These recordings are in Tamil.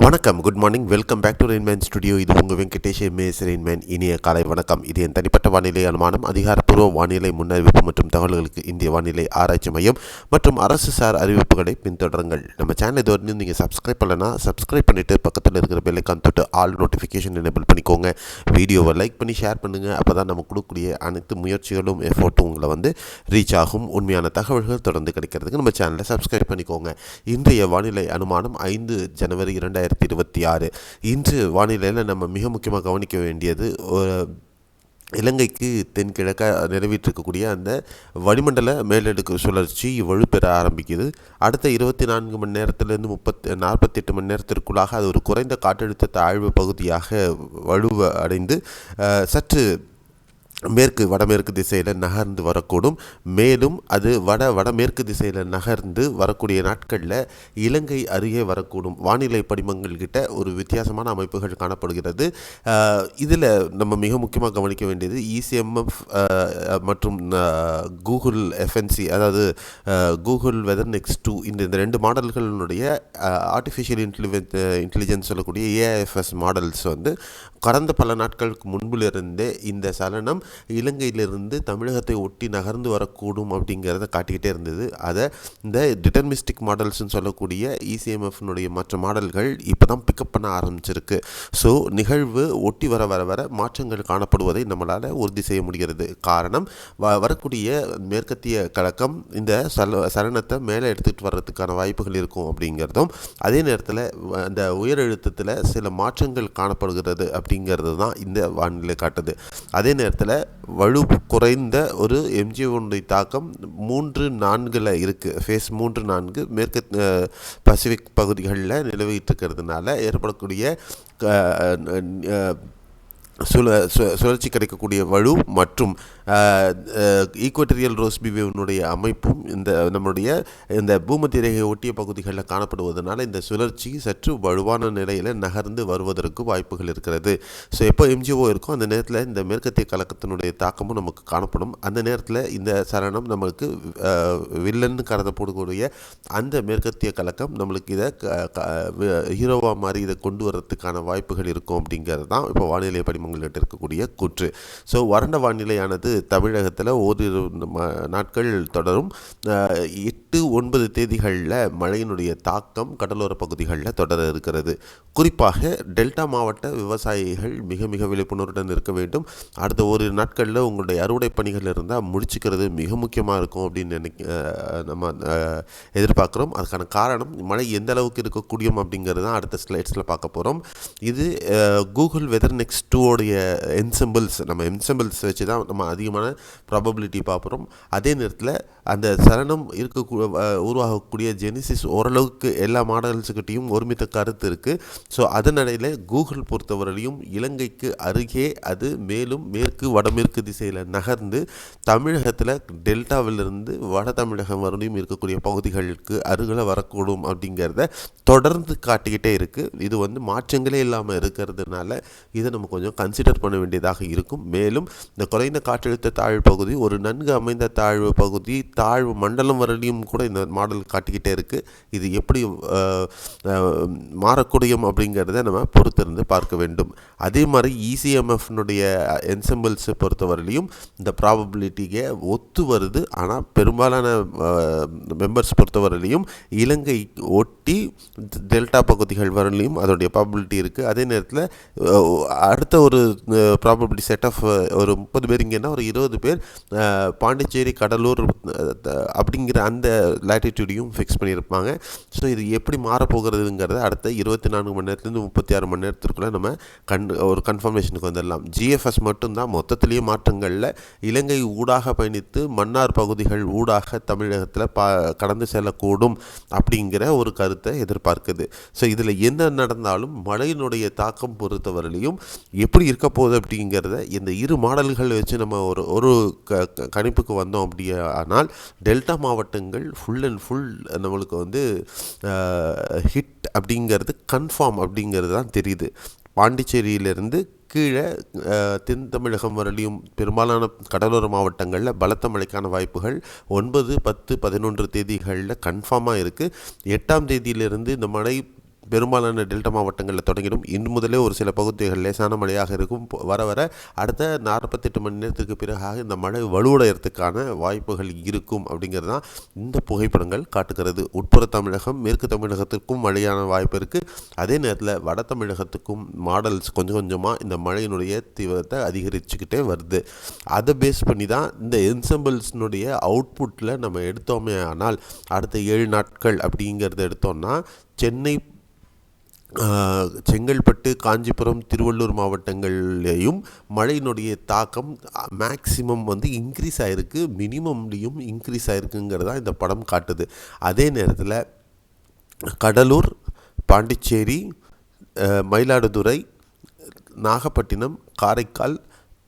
வணக்கம், good morning. Welcome back to Rainman studio. இது உங்கள் வெங்கடேஷ் எம்ஏஎஸ் ரெயின்மேன். இனிய காலை வணக்கம். இது என் தனிப்பட்ட வானிலை அனுமானம். அதிகாரப்பூர்வ வானிலை முன்னறிவிப்பு மற்றும் தகவல்களுக்கு இந்திய வானிலை ஆராய்ச்சி மையம் மற்றும் அரசு சார் அறிவிப்புகளை பின்தொடருங்கள். நம்ம சேனல் இது வரைக்கும் நீங்கள் சப்ஸ்கிரைப் பண்ணலன்னா சப்ஸ்கிரைப் பண்ணிவிட்டு பக்கத்தில் இருக்கிற பெல் ஐகான் தொட்டு ஆல் நோட்டிஃபிகேஷன் எனேபிள் பண்ணிக்கோங்க. வீடியோவை லைக் பண்ணி ஷேர் பண்ணுங்கள். அப்போ தான் நம்ம கொடுக்கக்கூடிய அனைத்து முயற்சிகளும் எஃபோர்ட்டும் உங்களை ரீச் ஆகும். உண்மையான தகவல்கள் தொடர்ந்து கிடைக்கிறதுக்கு நம்ம சேனலை சப்ஸ்கிரைப் பண்ணிக்கோங்க. இன்றைய வானிலை அனுமானம் 5 ஜனவரி 2026. இன்று வானிலையில் நம்ம மிக முக்கியமாக கவனிக்க வேண்டியது இலங்கைக்கு தென்கிழக்க நிறைவேற்றிருக்கக்கூடிய அந்த வளிமண்டல மேலடுக்கு சுழற்சி வலுப்பெற ஆரம்பிக்குது. அடுத்த 24 மணி நேரத்திலிருந்து 48 மணி நேரத்திற்குள்ளாக அது ஒரு குறைந்த காற்றழுத்த தாழ்வு பகுதியாக வலுவ அடைந்து சற்று வடமேற்கு திசையில் நகர்ந்து வரக்கூடும். மேலும் அது வடமேற்கு திசையில் நகர்ந்து வரக்கூடிய நாட்களில் இலங்கை அருகே வரக்கூடும். வானிலை படிமங்கள் கிட்ட ஒரு வித்தியாசமான அமைப்புகள் காணப்படுகிறது. இதில் நம்ம மிக முக்கியமாக கவனிக்க வேண்டியது இசிஎம்எஃப் மற்றும் கூகுள் எஃப்என்சி, அதாவது கூகுள் வெதர் நெக்ஸ்ட் 2, இந்த ரெண்டு மாடல்களினுடைய ஆர்டிஃபிஷியல் இன்டெலிஜென்ஸ் சொல்லக்கூடிய ஏஐஎஃப்எஸ் மாடல்ஸ் கடந்த பல நாட்களுக்கு முன்பிலிருந்தே இந்த சலனம் இலங்கையிலிருந்து தமிழகத்தை ஒட்டி நகர்ந்து வரக்கூடும் அப்படிங்கிறத காட்டிக்கிட்டே இருந்தது. அதை இந்த டிட்டர்மிஸ்டிக் மாடல்ஸ்ன்னு சொல்லக்கூடிய இசிஎம்எஃப்னுடைய மற்ற மாடல்கள் இப்போ தான் பிக்கப் பண்ண ஆரம்பிச்சிருக்கு. ஸோ நிகழ்வு ஒட்டி வர மாற்றங்கள் காணப்படுவதை நம்மளால் உறுதி செய்ய முடிகிறது. காரணம், வரக்கூடிய மேற்கத்திய கழகம் இந்த சலனத்தை மேலே எடுத்துகிட்டு வர்றதுக்கான வாய்ப்புகள் இருக்கும் அப்படிங்கிறதும், அதே நேரத்தில் அந்த உயர் அழுத்தத்தில் சில மாற்றங்கள் காணப்படுகிறது அப்படிங்கிறது தான் இந்த வானிலை காட்டுது. அதே நேரத்தில் வலு குறைந்த ஒரு எம்ஜிஓனுடைய தாக்கம் 3-4 இருக்குது. ஃபேஸ் 3-4 மேற்கு பசிபிக் பகுதிகளில் நிலவிட்டு இருக்கிறதுனால ஏற்படக்கூடிய சுழற்சி கிடைக்கக்கூடிய வலு மற்றும் ஈக்குவட்டரியல் ரோஸ்பிவேவனுடைய அமைப்பும் நம்முடைய இந்த பூமத்திய ரேகையை ஒட்டிய பகுதிகளில் காணப்படுவதனால இந்த சுழற்சி சற்று வலுவான நிலையில் நகர்ந்து வருவதற்கு வாய்ப்புகள் இருக்கிறது. ஸோ எப்போ எம்ஜிஓ இருக்கோ அந்த நேரத்தில் இந்த மேற்கத்திய கழகத்தினுடைய தாக்கமும் நமக்கு காணப்படும். அந்த நேரத்தில் இந்த சலனம் நம்மளுக்கு வில்லன்னு கருதப்படக்கூடிய அந்த மேற்கத்திய கழகம் நம்மளுக்கு இதை ஹீரோவா மாதிரி இதை கொண்டு வரதுக்கான வாய்ப்புகள் இருக்கும் அப்படிங்கிறது தான் இப்போ வானிலை படிமங்கள்கிட்ட இருக்கக்கூடிய கூற்று. ஸோ வறண்ட வானிலையானது தமிழகத்தில் ஓரிரு நாட்கள் தொடரும். 8-9 தேதிகளில் மழையினுடைய தாக்கம் கடலோர பகுதிகளில் தொடர இருக்கிறது. குறிப்பாக டெல்டா மாவட்ட விவசாயிகள் மிக மிக விழிப்புணர்வுடன் இருக்க வேண்டும். அடுத்த ஒரு நாட்களில் உங்களுடைய அறுவடை பணிகள் இருந்தால் முடிச்சுக்கிறது மிக முக்கியமாக இருக்கும் அப்படின்னு நம்ம எதிர்பார்க்குறோம். அதுக்கான காரணம் மழை எந்த அளவுக்கு இருக்கக்கூடியும் அப்படிங்கிறது தான் அடுத்த ஸ்லைட்ஸில் பார்க்க போகிறோம். இது கூகுள் வெதர் நெக்ஸ்ட் 2 என்செம்பிள்ஸ், நம்ம என்செம்பிள்ஸ் வச்சு தான் நம்ம அதிகமான ப்ராபபிலிட்டி பார்க்குறோம். அதே நேரத்தில் அந்த சலனம் உருவாகக்கூடிய ஜெனிசிஸ் ஓரளவுக்கு எல்லா மாடல்ஸுக்கிட்டையும் ஒருமித்த கருத்து இருக்குது. ஸோ அதனடையில் கூகுள் பொறுத்தவரையிலையும் இலங்கைக்கு அருகே அது மேலும் வடமேற்கு திசையில் நகர்ந்து தமிழகத்தில் டெல்டாவிலிருந்து வட தமிழகம் வரையும் இருக்கக்கூடிய பகுதிகளுக்கு அருகில் வரக்கூடும் அப்படிங்கிறத தொடர்ந்து காட்டிக்கிட்டே இருக்குது. இது மாற்றங்களே இல்லாமல் இருக்கிறதுனால இதை நம்ம கொஞ்சம் கன்சிடர் பண்ண வேண்டியதாக இருக்கும். மேலும் இந்த குறைந்த காற்றழுத்த தாழ்வு பகுதி ஒரு நன்கு அமைந்த தாழ்வு பகுதி, தாழ்வு மண்டலம் வரலையும் கூட இந்த மாடல் காட்டிக்கிட்டே இருக்குது. இது எப்படி மாறக்கூடியும் அப்படிங்கிறத நம்ம பொறுத்திருந்து பார்க்க வேண்டும். அதே மாதிரி இசிஎம்எஃப்னுடைய என்செம்பிள்ஸை பொறுத்தவரையிலையும் இந்த ப்ராபபிலிட்டியை ஒத்து வருது. ஆனால் பெரும்பாலான மெம்பர்ஸ் பொறுத்தவரையிலையும் இலங்கை ஒட்டி டெல்டா பகுதிகள் வரலையும் அதோடைய ப்ராபபிலிட்டி இருக்குது. அதே நேரத்தில் அடுத்த ஒரு ப்ராபபிலிட்டி செட் ஆஃப் ஒரு 30 பேர் இங்கேன்னா ஒரு 20 பேர் பாண்டிச்சேரி, கடலூர் அப்படிங்கிற அந்த லேட்டிடியூடையும் ஃபிக்ஸ் பண்ணியிருப்பாங்க. ஸோ இது எப்படி மாறப்போகிறதுங்கிறத அடுத்த 24 மணி நேரத்துலேருந்து 36 மணி நேரத்திற்குள்ளே நம்ம ஒரு கன்ஃபர்மேஷனுக்கு வந்துடலாம். ஜிஎஃப்எஸ் மட்டும்தான் மொத்தத்திலேயே மாற்றங்களில் இலங்கை ஊடாக பயணித்து மன்னார் பகுதிகள் ஊடாக தமிழகத்தில் கடந்து செல்லக்கூடும் அப்படிங்கிற ஒரு கருத்தை எதிர்பார்க்குது. ஸோ இதில் என்ன நடந்தாலும் மழையினுடைய தாக்கம் பொறுத்தவரையிலையும் எப்படி இருக்க போகுது அப்படிங்கிறத இந்த இரு மாடல்கள் வச்சு நம்ம ஒரு கணிப்புக்கு வந்தோம். ஆனால் டெல்டா மாவட்டங்கள் ஃபுல் அண்ட் ஃபுல் நம்மளுக்கு ஹிட் அப்படிங்கிறது கன்ஃபார்ம் அப்படிங்கிறது தான் தெரியுது. பாண்டிச்சேரியிலிருந்து கீழே தென் தமிழகம் வரலையும் பெரும்பாலான கடலோர மாவட்டங்களில் பலத்த மழைக்கான வாய்ப்புகள் 9, 10, 11 தேதிகளில் கன்ஃபார்மாக இருக்குது. 8ஆம் தேதியிலிருந்து இந்த மழை பெரும்பாலான டெல்டா மாவட்டங்களில் தொடங்கிடும். இன்று முதலே ஒரு சில பகுதிகள் லேசான மழையாக இருக்கும். வர வர அடுத்த 48 மணி நேரத்துக்கு பிறகாக இந்த மழை வலுவடைகிறதுக்கான வாய்ப்புகள் இருக்கும் அப்படிங்கிறது தான் இந்த புகைப்படங்கள் காட்டுகிறது. உட்புற தமிழகம், மேற்கு தமிழகத்திற்கும் மழையான வாய்ப்பு இருக்குது. அதே நேரத்தில் வட தமிழகத்துக்கும் மாடல்ஸ் கொஞ்சம் கொஞ்சமாக இந்த மழையினுடைய தீவிரத்தை அதிகரிச்சுக்கிட்டே வருது. அதை பேஸ் பண்ணி தான் இந்த என்சம்பிள்ஸ்னுடைய அவுட்புட்டில் நம்ம எடுத்தோமே. ஆனால் அடுத்த 7 நாட்கள் அப்படிங்கிறத எடுத்தோம்னா சென்னை, செங்கல்பட்டு, காஞ்சிபுரம், திருவள்ளூர் மாவட்டங்கள்லேயும் மழையினுடைய தாக்கம் மேக்சிமம் வந்து இன்க்ரீஸ் ஆகிருக்கு, மினிமம்லேயும் இன்க்ரீஸ் ஆகிருக்குங்கிறதா இந்த படம் காட்டுது. அதே நேரத்தில் கடலூர், பாண்டிச்சேரி, மயிலாடுதுறை, நாகப்பட்டினம், காரைக்கால்,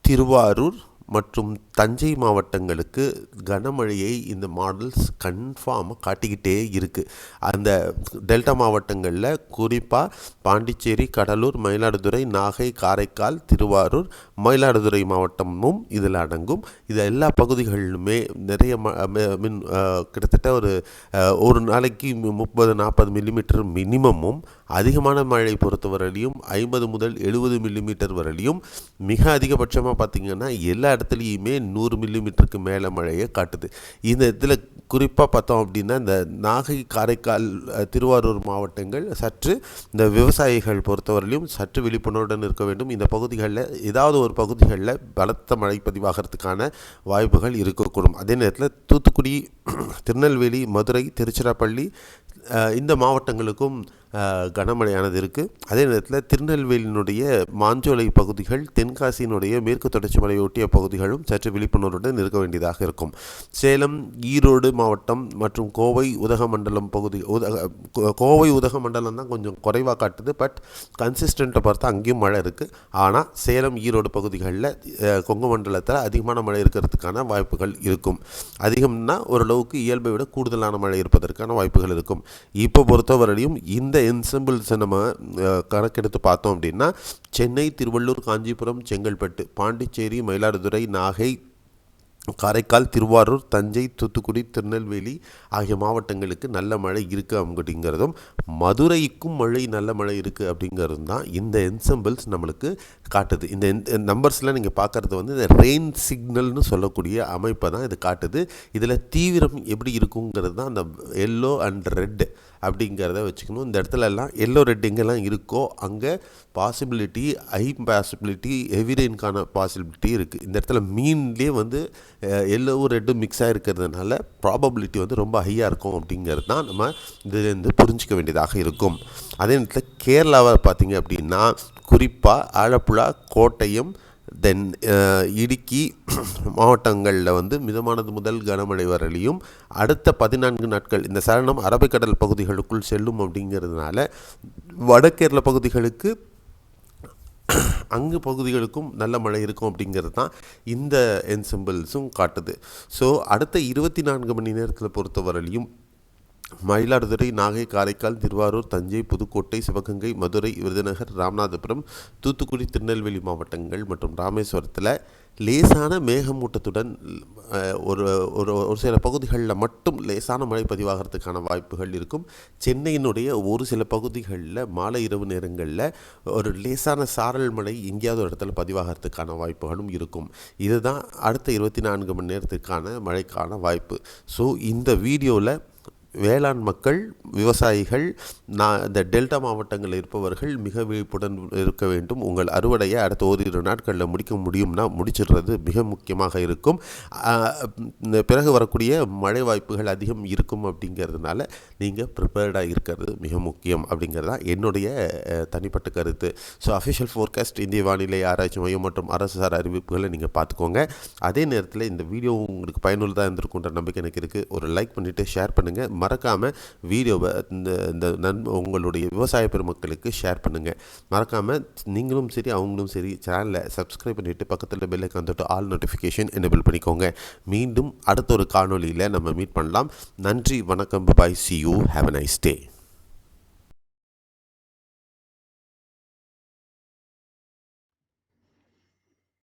திருவாரூர் மற்றும் தஞ்சை மாவட்டங்களுக்கு கனமழையை இந்த மாடல்ஸ் கன்ஃபார்மாக காட்டிக்கிட்டே இருக்குது. அந்த டெல்டா மாவட்டங்களில் குறிப்பாக பாண்டிச்சேரி, கடலூர், மயிலாடுதுறை, நாகை, காரைக்கால், திருவாரூர், மயிலாடுதுறை மாவட்டமும் இதில் அடங்கும். இது எல்லா பகுதிகளிலுமே நிறைய கிட்டத்தட்ட ஒரு நாளைக்கு 30-40 மில்லிமீட்டர் மினிமமும், அதிகமான மழை பொறுத்தவரையிலையும் 50 முதல் 70 மில்லிமீட்டர் வரையிலையும், மிக அதிகபட்சமாக பார்த்திங்கன்னா எல்லா இடத்துலையுமே 100 மில்லிமீட்டருக்கு மேலே மழையை காட்டுது. இந்த இதில் குறிப்பாக பார்த்தோம் அப்படின்னா இந்த நாகை, காரைக்கால், திருவாரூர் மாவட்டங்கள் சற்று இந்த விவசாயிகள் பொறுத்தவரையிலும் சற்று விழிப்புணர்வுடன் இருக்க வேண்டும். இந்த பகுதிகளில் ஏதாவது ஒரு பகுதிகளில் பலத்த மழை பதிவாகிறதுக்கான வாய்ப்புகள் இருக்கக்கூடும். அதே நேரத்தில் தூத்துக்குடி, திருநெல்வேலி, மதுரை, திருச்சிராப்பள்ளி இந்த மாவட்டங்களுக்கும் கனமழையானது இருக்குது. அதே நேரத்தில் திருநெல்வேலியினுடைய மாஞ்சோலை பகுதிகள், தென்காசியினுடைய மேற்கு தொடர்ச்சி மலையொட்டிய பகுதிகளும் சற்று விழிப்புணர்வுடன் இருக்க வேண்டியதாக இருக்கும். சேலம், ஈரோடு மாவட்டம் மற்றும் கோவை, உதகமண்டலம் பகுதி, கோவை உதகமண்டலம் தான் கொஞ்சம் குறைவாக காட்டுது. பட் கன்சிஸ்டண்ட்டை பார்த்தா அங்கேயும் மழை இருக்குது. ஆனால் சேலம், ஈரோடு பகுதிகளில் கொங்கு மண்டலத்தில் அதிகமான மழை இருக்கிறதுக்கான வாய்ப்புகள் இருக்கும். அதிகம்னா ஓரளவுக்கு இயல்பை விட கூடுதலான மழை இருப்பதற்கான வாய்ப்புகள் இருக்கும். இப்போ பொறுத்தவரையிலும் இந்த என்சம்பிள்ஸை நம்ம கணக்கெடுத்து பார்த்தோம் அப்படின்னா சென்னை, திருவள்ளூர், காஞ்சிபுரம், செங்கல்பட்டு, பாண்டிச்சேரி, மயிலாடுதுறை, நாகை, காரைக்கால், திருவாரூர், தஞ்சை, தூத்துக்குடி, திருநெல்வேலி ஆகிய மாவட்டங்களுக்கு நல்ல மழை இருக்குது அப்படிங்கிறதும், மதுரைக்கும் நல்ல மழை இருக்குது அப்படிங்கிறதும் தான் இந்த என்சம்பிள்ஸ் நம்மளுக்கு காட்டுது. இந்த நம்பர்ஸில் நீங்கள் பார்க்குறது வந்து இந்த ரெயின் சிக்னல்னு சொல்லக்கூடிய அமைப்பை தான் இது காட்டுது. இதில் தீவிரம் எப்படி இருக்குங்கிறது தான் அந்த எல்லோ அண்ட் ரெட் அப்படிங்கிறத வச்சுக்கணும். இந்த இடத்துல எல்லாம் எல்லோ ரெட் எங்கெல்லாம் இருக்கோ அங்கே பாசிபிலிட்டி, பாசிபிலிட்டி, ஹெவி ரெயின்கான பாசிபிலிட்டி இருக்குது. இந்த இடத்துல மீன்லேயே வந்து எல்லோவும் ரெட்டும் மிக்ஸ் ஆகிருக்கிறதுனால ப்ராபபிலிட்டி வந்து ரொம்ப ஹையாக இருக்கும் அப்படிங்கிறது தான் நம்ம இதுலேருந்து புரிஞ்சிக்க வேண்டியதாக இருக்கும். அதே நேரத்தில் கேரளாவை பார்த்திங்க அப்படின்னா குறிப்பாக ஆலப்புழா, கோட்டயம், தென் இடுக்கி மாவட்டங்களில் வந்து மிதமானது முதல் கனமழை வரலையும் அடுத்த 14 நாட்கள் இந்த சலனம் அரபிக்கடல் பகுதிகளுக்குள் செல்லும் அப்படிங்கிறதுனால வடகேரள பகுதிகளுக்கு அங்கு பகுதிகளுக்கும் நல்ல மழை இருக்கும் அப்படிங்கிறது தான் இந்த என்சம்பிள்ஸும் காட்டுது. ஸோ அடுத்த 24 மணி நேரத்தில் பொறுத்தவரையிலையும் மயிலாடுதுறை, நாகை, காரைக்கால், திருவாரூர், தஞ்சை, புதுக்கோட்டை, சிவகங்கை, மதுரை, விருதுநகர், ராமநாதபுரம், தூத்துக்குடி, திருநெல்வேலி மாவட்டங்கள் மற்றும் ராமேஸ்வரத்தில் லேசான மேகமூட்டத்துடன் ஒரு சில பகுதிகளில் மட்டும் லேசான மழை பதிவாகிறதுக்கான வாய்ப்புகள் இருக்கும். சென்னையினுடைய ஒரு சில பகுதிகளில் மாலை இரவு நேரங்களில் ஒரு லேசான சாரல் மழை எங்கேயாவது ஒரு இடத்துல பதிவாகிறதுக்கான வாய்ப்புகளும் இருக்கும். இதுதான் அடுத்த 24 மணி நேரத்துக்கான மழைக்கான வாய்ப்பு. ஸோ இந்த வீடியோவில் வேளாண் மக்கள், விவசாயிகள், இந்த டெல்டா மாவட்டங்களில் இருப்பவர்கள் மிக விழிப்புடன் இருக்க வேண்டும். உங்கள் அறுவடையை அடுத்த ஓரிரு நாட்களில் முடிக்க முடியும்னா முடிச்சிடுறது மிக முக்கியமாக இருக்கும். பிறகு வரக்கூடிய மழை வாய்ப்புகள் அதிகம் இருக்கும் அப்படிங்கிறதுனால நீங்கள் ப்ரிப்பேர்டாக இருக்கிறது மிக முக்கியம் அப்படிங்கிறது தான் என்னுடைய தனிப்பட்ட கருத்து. ஸோ அஃபிஷியல் ஃபோர்காஸ்ட், இந்திய வானிலை ஆராய்ச்சி மையம் மற்றும் அரசு சார் அறிவிப்புகளை நீங்கள் பார்த்துக்கோங்க. அதே நேரத்தில் இந்த வீடியோ உங்களுக்கு பயனுள்ளதாக இருந்திருக்குன்ற நம்பிக்கை எனக்கு இருக்குது. ஒரு லைக் பண்ணிவிட்டு ஷேர் பண்ணுங்கள். மறக்காமல் வீடியோவை இந்த உங்களுடைய விவசாய பெருமக்களுக்கு ஷேர் பண்ணுங்கள். மறக்காமல் நீங்களும் சரி அவங்களும் சரி சேனலை சப்ஸ்கிரைப் பண்ணிவிட்டு பக்கத்தில் பெல் ஐகான் தொட்டு ஆல் நோட்டிஃபிகேஷன் எனேபிள் பண்ணிக்கோங்க. மீண்டும் அடுத்த ஒரு காணொலியில் நம்ம மீட் பண்ணலாம். நன்றி, வணக்கம், பாய், see you, have a nice day.